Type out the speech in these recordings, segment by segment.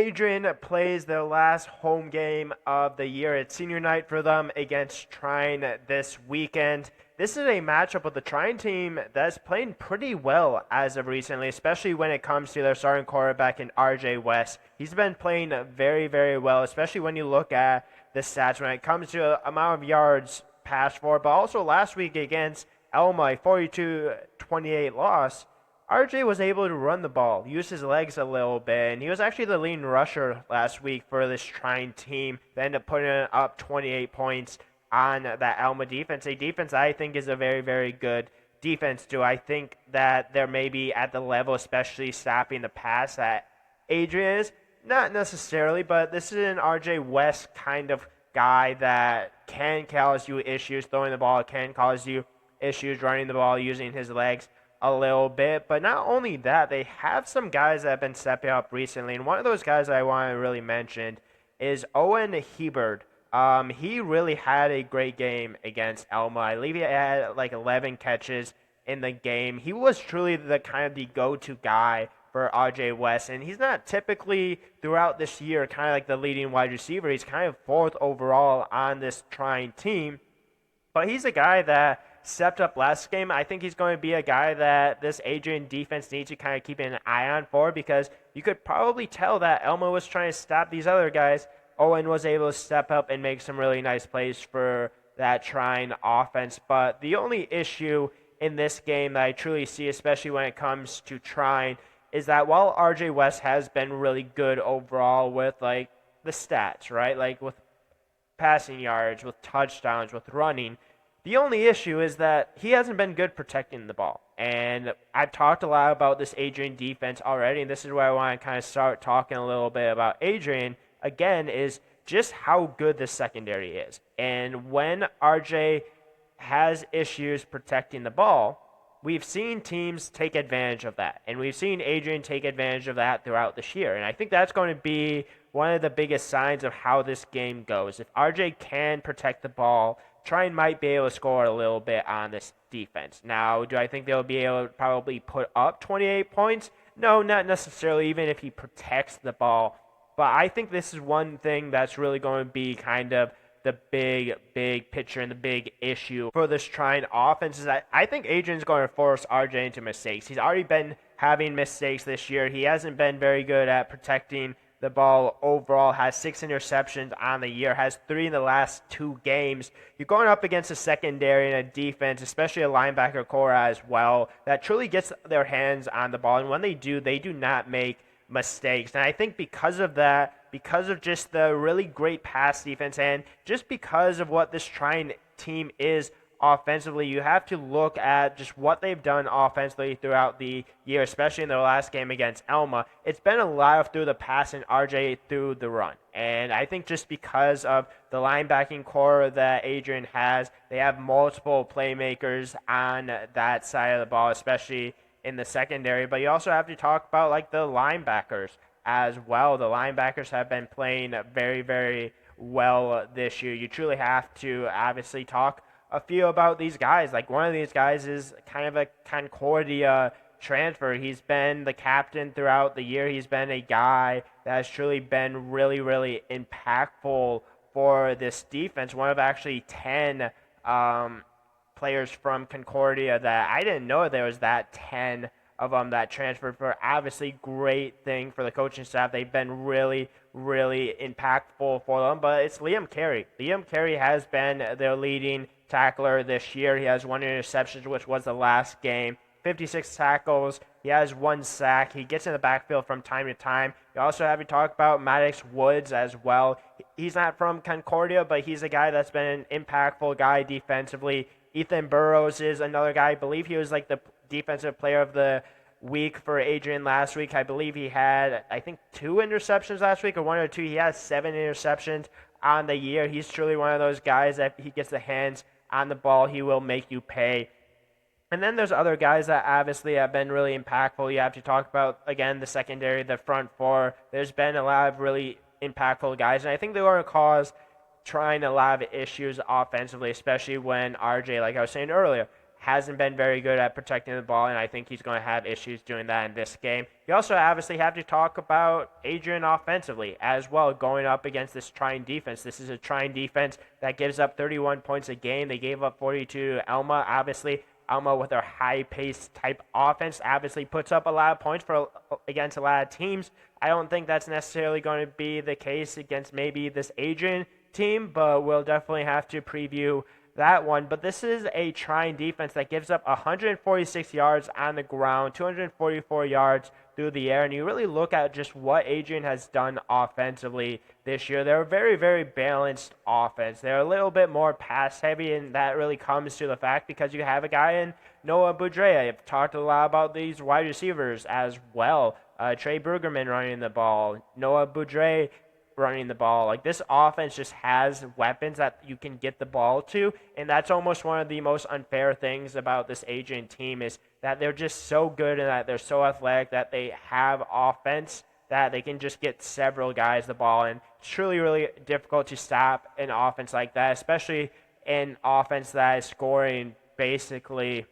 Adrian plays their last home game of the year. It's senior night for them against Trine this weekend. This is a matchup with the Trine team that's playing pretty well as of recently, especially when it comes to their starting quarterback in RJ West. He's been playing very, very well, especially when you look at the stats when it comes to amount of yards passed for, but also last week against Elma, a 42-28 loss. RJ was able to run the ball, use his legs a little bit, and he was actually the leading rusher last week for this Trine team. They ended up putting up 28 points on that Alma defense, a defense I think is a very, very good defense too. I think that they're maybe at the level, especially stopping the pass, that Adrian is. Not necessarily, but this is an RJ West kind of guy that can cause you issues throwing the ball, can cause you issues running the ball, using his legs a little bit. But not only that, they have some guys that have been stepping up recently, and one of those guys I want to really mention is Owen Hebert. He really had a great game against Elma. I believe he had like 11 catches in the game. He was truly the kind of the go-to guy for RJ West, and he's not typically throughout this year kind of like the leading wide receiver. He's kind of fourth overall on this Trine team, but he's a guy that stepped up last game. I think he's going to be a guy that this Adrian defense needs to kind of keep an eye on for, because you could probably tell that Elmo was trying to stop these other guys. Owen was able to step up and make some really nice plays for that Trine offense. But the only issue in this game that I truly see, especially when it comes to Trine, is that while RJ West has been really good overall with like the stats, right? Like with passing yards, with touchdowns, with running, the only issue is that he hasn't been good protecting the ball. And I've talked a lot about this Adrian defense already, and this is where I want to kind of start talking a little bit about Adrian again, is just how good the secondary is. And when RJ has issues protecting the ball, we've seen teams take advantage of that. And we've seen Adrian take advantage of that throughout this year. And I think that's going to be one of the biggest signs of how this game goes. If RJ can protect the ball, Trine might be able to score a little bit on this defense. Now, do I think they'll be able to probably put up 28 points? No, not necessarily, even if he protects the ball. But I think this is one thing that's really going to be kind of the big picture and the big issue for this Trine offense is that I think Adrian's going to force RJ into mistakes. He's already been having mistakes this year. He hasn't been very good at protecting the ball overall, has 6 interceptions on the year, has 3 in the last 2 games. You're going up against a secondary and a defense, especially a linebacker core as well, that truly gets their hands on the ball. And when they do not make mistakes. And I think because of that, because of just the really great pass defense, and just because of what this Trine team is offensively, you have to look at just what they've done offensively throughout the year, especially in their last game against Elma. It's been a lot of through the pass and RJ through the run. And I think just because of the linebacking core that Adrian has, they have multiple playmakers on that side of the ball, especially in the secondary. But you also have to talk about like the linebackers as well. The linebackers have been playing very, very well this year. You truly have to obviously talk a few about these guys. Like one of these guys is kind of a Concordia transfer. He's been the captain throughout the year. He's been a guy that has truly been really, really impactful for this defense. One of actually 10 players from Concordia that I didn't know there was that 10 of them that transferred. For obviously great thing for the coaching staff. They've been really, really impactful for them. But it's Liam Carey. Liam Carey has been their leading tackler this year. He has 1 interception, which was the last game. 56 tackles. He has 1 sack. He gets in the backfield from time to time. You also have to talk about Maddox Woods as well. He's not from Concordia, but he's a guy that's been an impactful guy defensively. Ethan Burrows is another guy. I believe he was like the defensive player of the week for Adrian last week. I believe he had, 2 interceptions last week, or 1 or 2. He has 7 interceptions on the year. He's truly one of those guys that if he gets the hands on the ball, he will make you pay. And then there's other guys that obviously have been really impactful. You have to talk about, again, the secondary, the front four. There's been a lot of really impactful guys, and I think they are going to cause Trine a lot of issues offensively, especially when RJ, like I was saying earlier, hasn't been very good at protecting the ball, and I think he's going to have issues doing that in this game. You also obviously have to talk about Adrian offensively as well, going up against this Trine defense. This is a Trine defense that gives up 31 points a game. They gave up 42 to Elma. Obviously, Elma with their high-paced type offense obviously puts up a lot of points against a lot of teams. I don't think that's necessarily going to be the case against maybe this Adrian team, but we'll definitely have to preview that one. But this is a Trine defense that gives up 146 yards on the ground, 244 yards through the air. And you really look at just what Adrian has done offensively this year. They're a very, very balanced offense. They're a little bit more pass heavy, and that really comes to the fact because you have a guy in Noah Boudreaux. I've talked a lot about these wide receivers as well. Trey Brueggemann running the ball, Noah Boudreaux running the ball. Like, this offense just has weapons that you can get the ball to, and that's almost one of the most unfair things about this Adrian team is that they're just so good and that they're so athletic that they have offense that they can just get several guys the ball, and it's truly really difficult to stop an offense like that, especially an offense that is scoring basically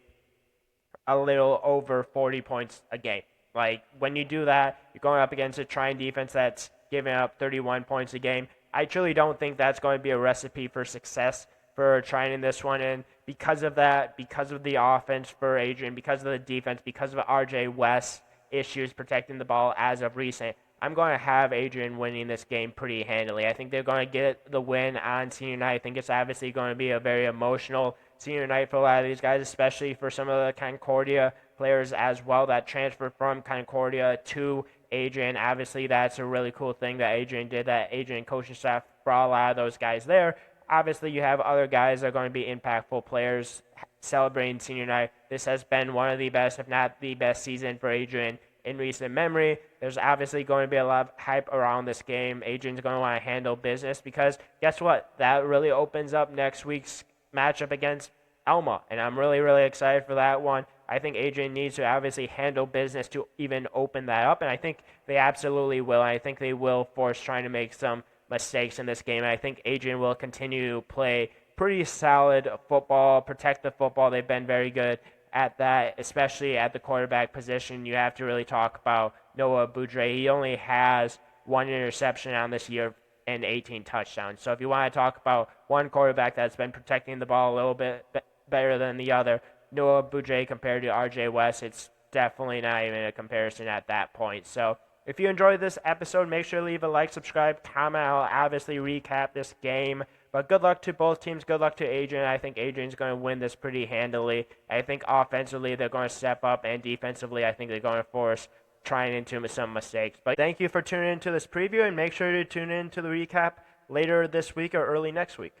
a little over 40 points a game. Like, when you do that, you're going up against a Trine defense that's giving up 31 points a game. I truly don't think that's going to be a recipe for success for Trine in this one. And because of that, because of the offense for Adrian, because of the defense, because of RJ West's issues protecting the ball as of recent, I'm going to have Adrian winning this game pretty handily. I think they're going to get the win on senior night. I think it's obviously going to be a very emotional senior night for a lot of these guys, especially for some of the Concordia players as well that transferred from Concordia to Adrian. Obviously, that's a really cool thing that Adrian did, that Adrian coaching staff brought a lot of those guys there. Obviously, you have other guys that are going to be impactful players celebrating senior night. This has been one of the best, if not the best season for Adrian in recent memory. There's obviously going to be a lot of hype around this game. Adrian's going to want to handle business because guess what? That really opens up next week's matchup against Elma, and I'm really, really excited for that one. I think Adrian needs to obviously handle business to even open that up, and I think they absolutely will. I think they will force trying to make some mistakes in this game, and I think Adrian will continue to play pretty solid football, protect the football. They've been very good at that, especially at the quarterback position. You have to really talk about Noah Boudreaux. He only has one interception on this year and 18 touchdowns. So if you want to talk about one quarterback that's been protecting the ball a little bit better than the other, Noah Boudreaux compared to RJ West, it's definitely not even a comparison at that point. So if you enjoyed this episode, make sure to leave a like, subscribe, comment. I'll obviously recap this game. But good luck to both teams. Good luck to Adrian. I think Adrian's going to win this pretty handily. I think offensively they're going to step up, and defensively I think they're going to force Trine into some mistakes. But thank you for tuning into this preview, and make sure to tune in to the recap later this week or early next week.